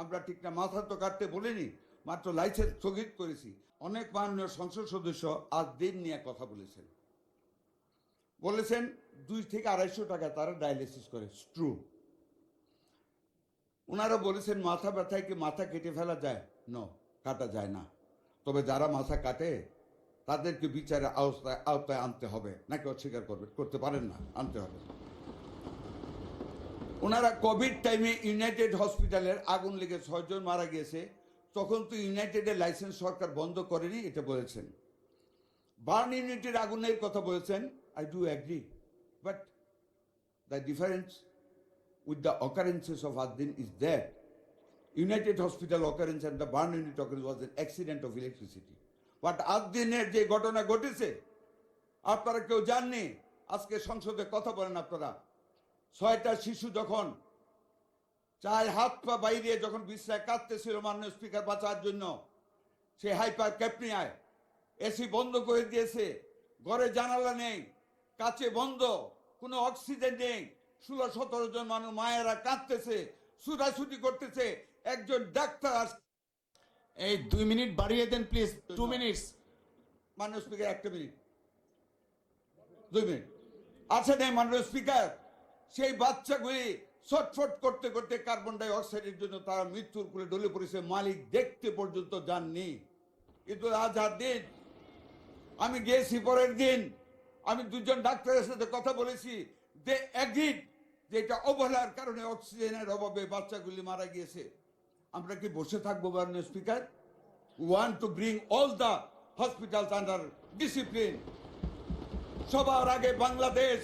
আমরা ঠিক না, মাথা তো কাটতে বলিনি, মাত্র লাইসেন্স স্থগিত করেছি। অনেক মাননীয় সংসদ সদস্য আজ দিন নিয়ে কথা বলেছেন, 2 থেকে 250 টাকা তারা ডায়ালিসিস করে, ট্রু। ওনারা বলেছেন মাথা ব্যথায় কি মাথা কেটে ফেলা যায়? নো, কাটা যায় না। তবে যারা মাথা কাটে তাদেরকে বিচারের আওতায় আনতে হবে, নাকি অস্বীকার করতে পারেন না, আনতে হবে। ওনারা কোভিড টাইমে ইউনাইটেড হসপিটালের আগুন লেগে 6 জন মারা গিয়েছে, তখন তো ইউনাইটেডের লাইসেন্স সরকার বন্ধ করেনি, এটা বলেছেন। বার্ন ইউনিটের আগুনের কথা বলেছেন, I do agri, but the difference with the occurrences of Ad-Din is there. United Hospital occurrence and the burn unit occurrence was an accident of electricity. But Ad-Din-এর যে ঘটনা ঘটেছে আপনারা কেউ জাননি। আজকে সংসদে কথা বলেন আপনারা, 6টা শিশু যখন চার হাত পা বাইরে যখন বিশ্রায় কাঁদতেছিল মাননীয় স্পিকার বাঁচার জন্য, সে হাইপার ক্যাপনিয়ায় এসি বন্ধ করে দিয়েছে, ঘরে জানালা নেই, কাঁচে বন্ধ, কোনো অক্সিজেন নেই, 16-17 জন মানুষ মায়েরা কাঁদতেছে, ছুটাছুটি করতেছে, একজন ডাক্তার। এই 2 মিনিট বাড়িয়ে দেন প্লিজ, 2 মিনিটস। মাননীয় স্পিকার 1 মিনিট, 2 মিনিট আছে নেই মাননীয় স্পিকার। সেই বাচ্চাগুলি ছটফট করতে করতে কার্বন ডাই অক্সাইডের জন্য তারা মৃত্যুর কোলে ঢলে পড়েছে, মালিক দেখতে পর্যন্ত যাননি। কিন্তু আজ আর দিন আমি গিয়েছি, পরের দিন আমি 2 জন ডাক্তারের সাথে কথা বলেছি, দে এগ্রিড যে এটা অবহেলার কারণে অক্সিজেনের অভাবে বাচ্চাগুলি মারা গিয়েছে। আমরা কি বসে থাকবো মাননীয় speaker? Want to bring all the hospitals under discipline. সবার আগে বাংলাদেশ,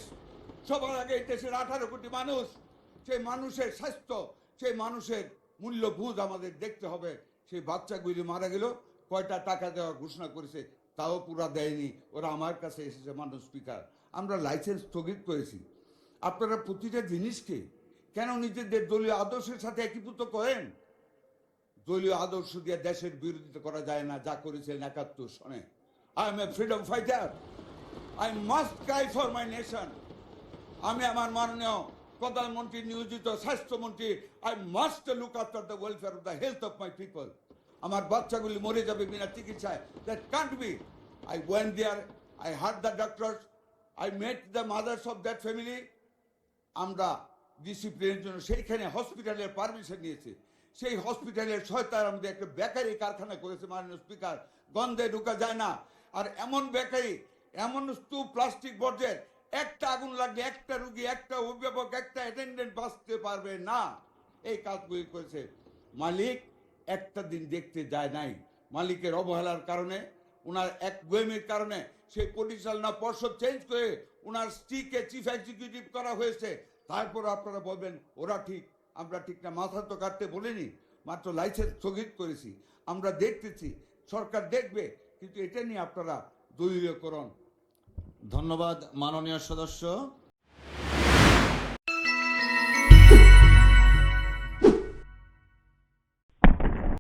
সবার আগে দেশের 18 কোটি মানুষ, সেই মানুষের স্বাস্থ্য, সেই মানুষের মূল্যবোধ আমাদের দেখতে হবে। সেই বাচ্চাগুলি মারা গেল, কয়টা টাকা দেওয়ার ঘোষণা করেছে তাও পুরা দেয়নি, ওরা আমার কাছে এসেছে। মাননীয় স্পিকার, আমরা লাইসেন্স স্থগিত করেছি। আপনারা প্রতিটা জিনিসকে কেন নিজেদের দলীয় আদর্শের সাথে একীভূত করেন? দলীয় আদর্শ দিয়ে দেশের বিরোধিতা করা যায় না, যা করেছিলেন 71 সনে। I am a freedom fighter, I must cry for my nation. আমি আমার মাননীয় প্রধানমন্ত্রী নিয়োজিত স্বাস্থ্যমন্ত্রী, I must look after the welfare of the health of my people. আমার বাচ্চাগুলি মরে যাবে বিনা চিকিৎসায়, that can't be. I went there, I heard the doctors, I met the mothers of that family. আমরা ডিসিপ্লিনের জন্য সেইখানে হসপিটালের পারমিশন নিয়েছি। সেই হসপিটালের সহায়তায় আমাদের একটা বেকারি কারখানা করেছে মাননীয় স্পিকার, গন্ধে ঢুকা যায় না। আর এমন বেকারি, এমন স্তূপ প্লাস্টিক বর্জ্যের, একটা আগুন লাগলে একটা রুগী, একটা অভিভাবক, একটা অ্যাটেন্ডেন্ট বাঁচতে পারবে না। এই কাজগুলি করেছে। মালিক একটা দিন দেখতে যায় নাই, মালিকের অবহেলার কারণে, ওনার এক গোয়েমের কারণে সেই পরিচালনা পর্ষদ চেঞ্জ করে ওনার স্ত্রীকে চিফ এক্সিকিউটিভ করা হয়েছে। তারপর আপনারা বলবেন ওরা ঠিক, আমরা ঠিক না, মাথা তো কাটতে বলিনি, মাত্র লাইসেন্স স্থগিত করেছি। আমরা দেখতেছি, সরকার দেখবে, কিন্তু এটা নিয়ে আপনারা দলীয়করণ। ধন্যবাদ মাননীয় সদস্য।